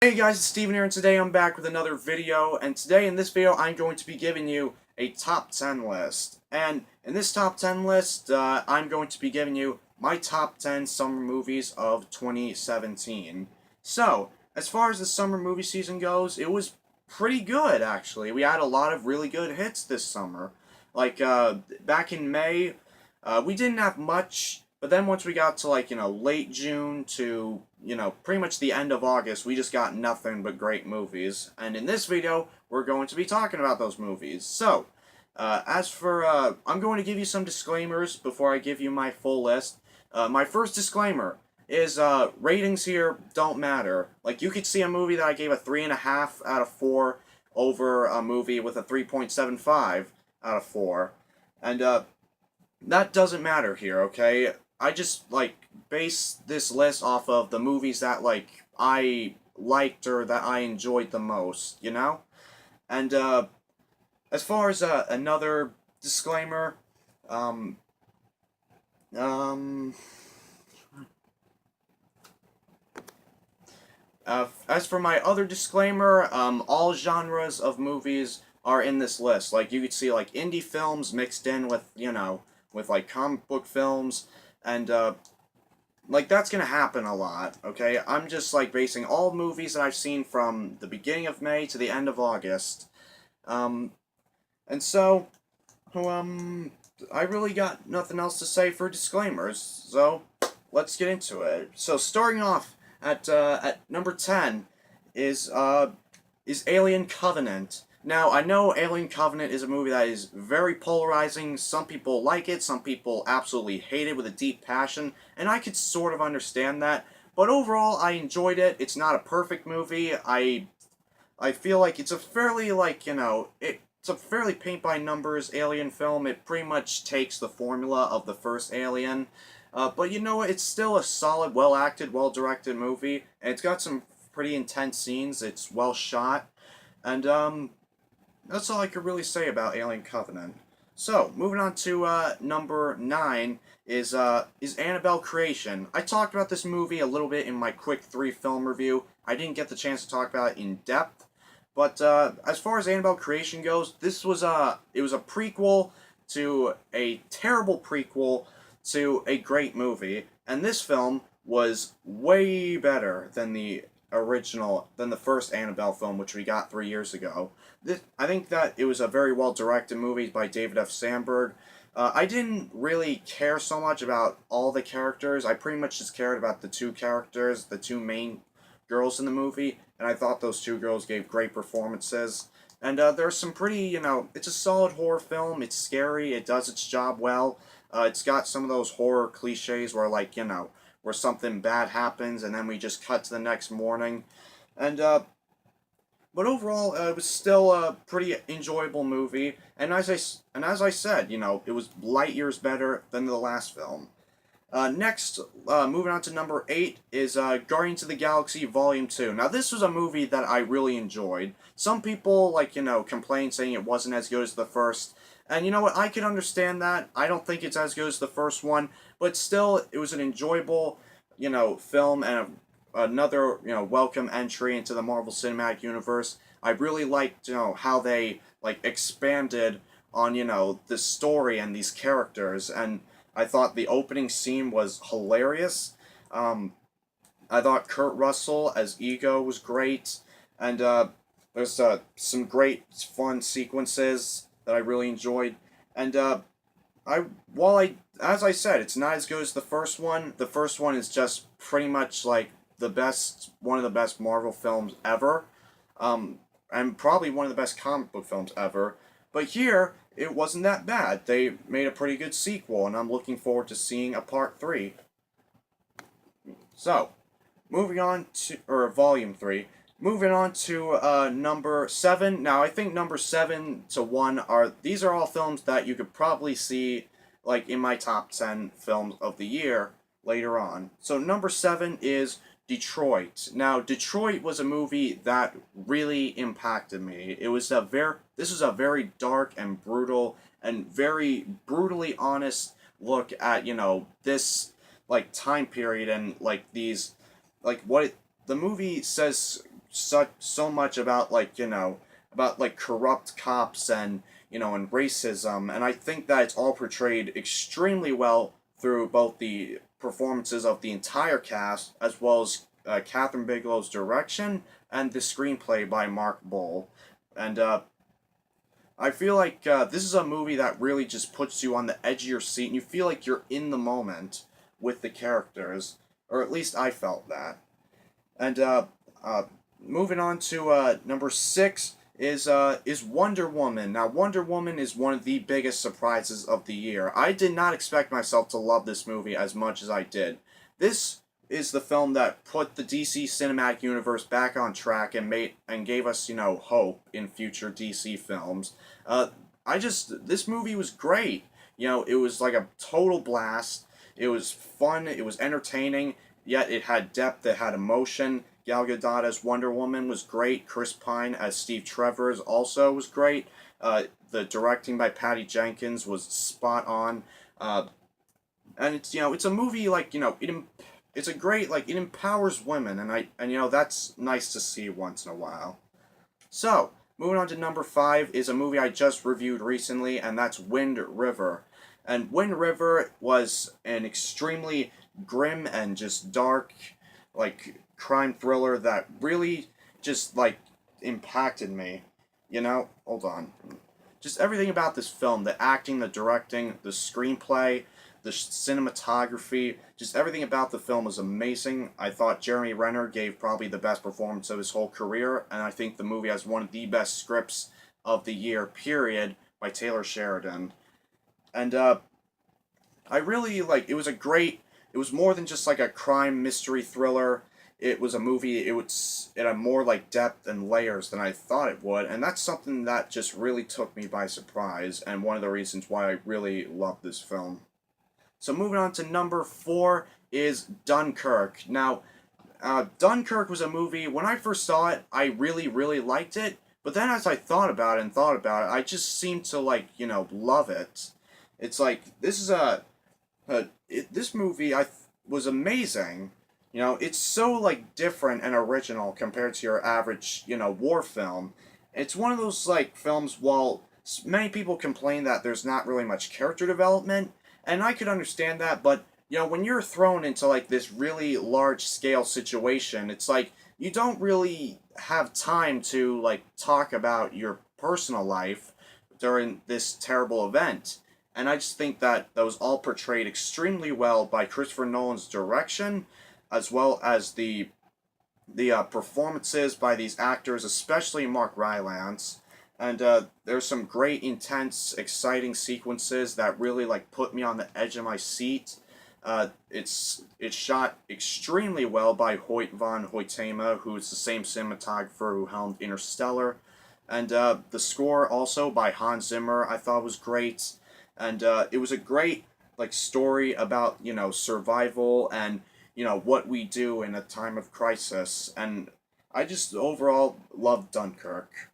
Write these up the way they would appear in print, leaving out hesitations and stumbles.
Hey guys, it's Steven here, and today I'm back with another video, and today in this video I'm going to be giving you a top 10 list. And in this top 10 list, I'm going to be giving you my top 10 summer movies of 2017. So, as far as the summer movie season goes, it was pretty good actually. We had a lot of really good hits this summer. Like, back in May, we didn't have much, but then once we got to late June to, pretty much the end of August, we just got nothing but great movies. And in this video, we're going to be talking about those movies. So, I'm going to give you some disclaimers before I give you my full list. My first disclaimer is, ratings here don't matter. Like, you could see a movie that I gave a 3.5 out of 4 over a movie with a 3.75 out of 4. And, that doesn't matter here, okay? I just, base this list off of the movies that, I liked or that I enjoyed the most, you know? And, as far as, another disclaimer, um, um, as for my other disclaimer, all genres of movies are in this list. Like, you could see, indie films mixed in with, with, comic book films, and, that's gonna happen a lot, okay? I'm just, basing all movies that I've seen from the beginning of May to the end of August. And so, I really got nothing else to say for disclaimers, so let's get into it. So, starting off at number 10 is Alien Covenant. Now, I know Alien Covenant is a movie that is very polarizing. Some people like it, some people absolutely hate it with a deep passion, and I could sort of understand that. But overall, I enjoyed it. It's not a perfect movie. I feel like it's a fairly, it's a fairly paint-by-numbers Alien film. It pretty much takes the formula of the first Alien. But you know what? It's still a solid, well-acted, well-directed movie, and it's got some pretty intense scenes. It's well shot. And, that's all I could really say about Alien Covenant. So, moving on to number 9 is Anabelle Creation. I talked about this movie a little bit in my quick 3 film review. I didn't get the chance to talk about it in depth, but as far as Anabelle Creation goes, it was a prequel to a terrible prequel to a great movie, and this film was way better than the first Annabelle film, which we got 3 years ago. I think that it was a very well directed movie by David F. Sandberg. I didn't really care so much about all the characters. I pretty much just cared about the two characters, the two main girls in the movie, and I thought those two girls gave great performances. And there's some pretty, it's a solid horror film. It's scary. It does its job well. It's got some of those horror cliches where, where something bad happens and then we just cut to the next morning. And, but overall, it was still a pretty enjoyable movie. And as I said, it was light years better than the last film. Next, moving on to number 8 is Guardians of the Galaxy Volume 2. Now, this was a movie that I really enjoyed. Some people, complained saying it wasn't as good as the first. And you know what? I can understand that. I don't think it's as good as the first one. But still, it was an enjoyable, film and another, welcome entry into the Marvel Cinematic Universe. I really liked, how they, expanded on, the story and these characters. And I thought the opening scene was hilarious. I thought Kurt Russell as Ego was great. And there's some great fun sequences that I really enjoyed. And as I said, it's not as good as the first one. The first one is just pretty much one of the best Marvel films ever. And probably one of the best comic book films ever. But here, it wasn't that bad. They made a pretty good sequel, and I'm looking forward to seeing a part 3. So, Volume 3. Moving on to number 7. Now, I think number 7 to 1 these are all films that you could probably see, in my top 10 films of the year later on. So, number 7 is Detroit. Now, Detroit was a movie that really impacted me. This was a very dark and brutal and very brutally honest look at, this, time period and, these, the movie so much about like about like corrupt cops and and racism, and I think that it's all portrayed extremely well through both the performances of the entire cast as well as Catherine Bigelow's direction and the screenplay by Mark Bowl. And I feel like this is a movie that really just puts you on the edge of your seat, and you feel like you're in the moment with the characters, or at least I felt that. And uh, moving on to number six is Wonder Woman. Now, Wonder Woman is one of the biggest surprises of the year. I did not expect myself to love this movie as much as I did. This is the film that put the DC cinematic universe back on track and gave us hope in future DC films. Uh, this movie was great. It was like a total blast. It was fun. It was entertaining. Yet it had depth. It had emotion. Gal Gadot as Wonder Woman was great. Chris Pine as Steve Trevor also was great. The directing by Patty Jenkins was spot on. And it's a movie like it's a great like it empowers women, and that's nice to see once in a while. So moving on to number five is a movie I just reviewed recently, and that's Wind River. And Wind River was an extremely grim and just dark, like crime thriller that really just like impacted me. Hold on. Just everything about this film, the acting, the directing, the screenplay, the cinematography, just everything about the film was amazing. I thought Jeremy Renner gave probably the best performance of his whole career, and I think the movie has one of the best scripts of the year, period, by Taylor Sheridan. And I really like. It was more than just like a crime mystery thriller. It was a movie. It had more like depth and layers than I thought it would, and that's something that just really took me by surprise, and one of the reasons why I really love this film. So moving on to number four is Dunkirk. Now, Dunkirk was a movie. When I first saw it, I really really liked it. But then as I thought about it and thought about it, I just seemed to like love it. It's like this is this movie was amazing. It's so like different and original compared to your average war film. It's one of those like films. While many people complain that there's not really much character development, and I could understand that, but when you're thrown into like this really large scale situation, it's like you don't really have time to like talk about your personal life during this terrible event. And I just think that was all portrayed extremely well by Christopher Nolan's direction, as well as the performances by these actors, especially Mark Rylance. And there's some great, intense, exciting sequences that really like put me on the edge of my seat. It's shot extremely well by Hoyt van Hoytema, who is the same cinematographer who helmed Interstellar, and the score also by Hans Zimmer I thought was great, and it was a great like story about survival and what we do in a time of crisis, and I just overall loved Dunkirk.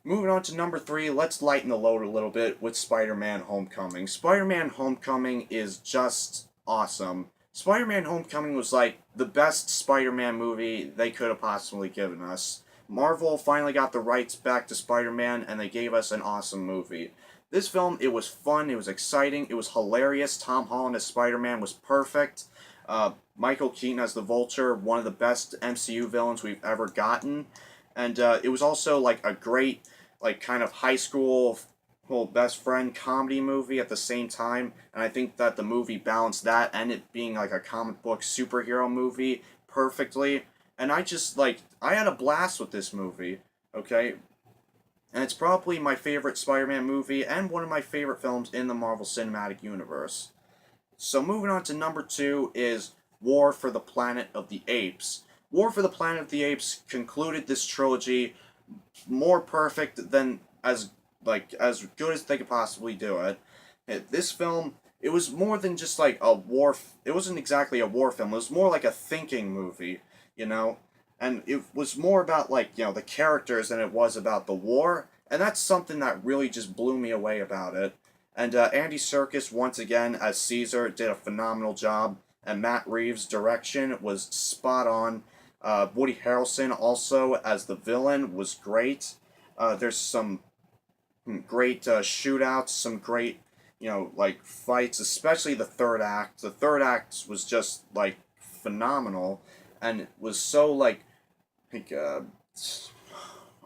Moving on to number three, let's lighten the load a little bit with Spider-Man Homecoming. Spider-Man Homecoming is just awesome. Spider-Man Homecoming was like the best Spider-Man movie they could have possibly given us. Marvel finally got the rights back to Spider-Man, and they gave us an awesome movie. This film, it was fun, it was exciting, it was hilarious. Tom Holland as Spider-Man was perfect. Michael Keaton as the Vulture, one of the best MCU villains we've ever gotten. And it was also like a great like kind of high school best friend comedy movie at the same time, and I think that the movie balanced that and it being like a comic book superhero movie perfectly, and I had a blast with this movie, okay? And it's probably my favorite Spider-Man movie and one of my favorite films in the Marvel Cinematic Universe. So moving on to number two is War for the Planet of the Apes. War for the Planet of the Apes concluded this trilogy more perfect than as good as they could possibly do it. This film, it was more than just like a war. It wasn't exactly a war film. It was more like a thinking movie, and it was more about like the characters than it was about the war. And that's something that really just blew me away about it. And Andy Serkis once again as Caesar did a phenomenal job, and Matt Reeves' direction was spot on. Woody Harrelson also as the villain was great. There's some great shootouts, some great, like fights, especially the third act. The third act was just like phenomenal, and it was so like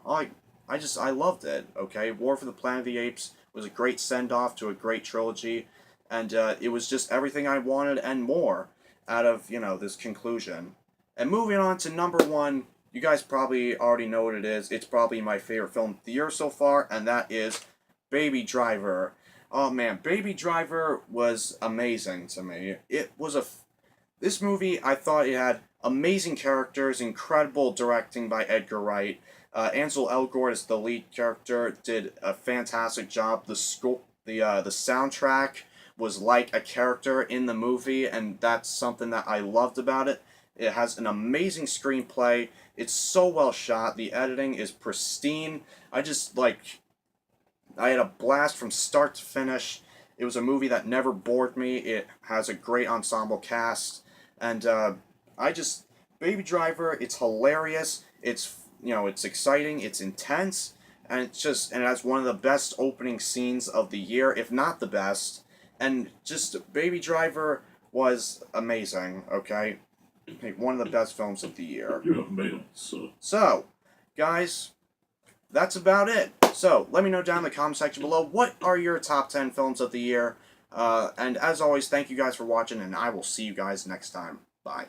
I I loved it. Okay, War for the Planet of the Apes was a great send off to a great trilogy, and it was just everything I wanted and more out of this conclusion. And moving on to number one, you guys probably already know what it is. It's probably my favorite film of the year so far, and that is Baby Driver. Oh man, Baby Driver was amazing to me. It was this movie. I thought it had amazing characters, incredible directing by Edgar Wright. Ansel Elgort as the lead character did a fantastic job. The soundtrack was like a character in the movie, and that's something that I loved about it. It has an amazing screenplay. It's so well shot. The editing is pristine. I had a blast from start to finish. It was a movie that never bored me. It has a great ensemble cast, and Baby Driver. It's hilarious. It's exciting. It's intense, and it has one of the best opening scenes of the year, if not the best. And just Baby Driver was amazing. Okay, one of the best films of the year. You have mail, sir. So, guys, that's about it. So, let me know down in the comment section below, what are your top 10 films of the year? And as always, thank you guys for watching, and I will see you guys next time. Bye.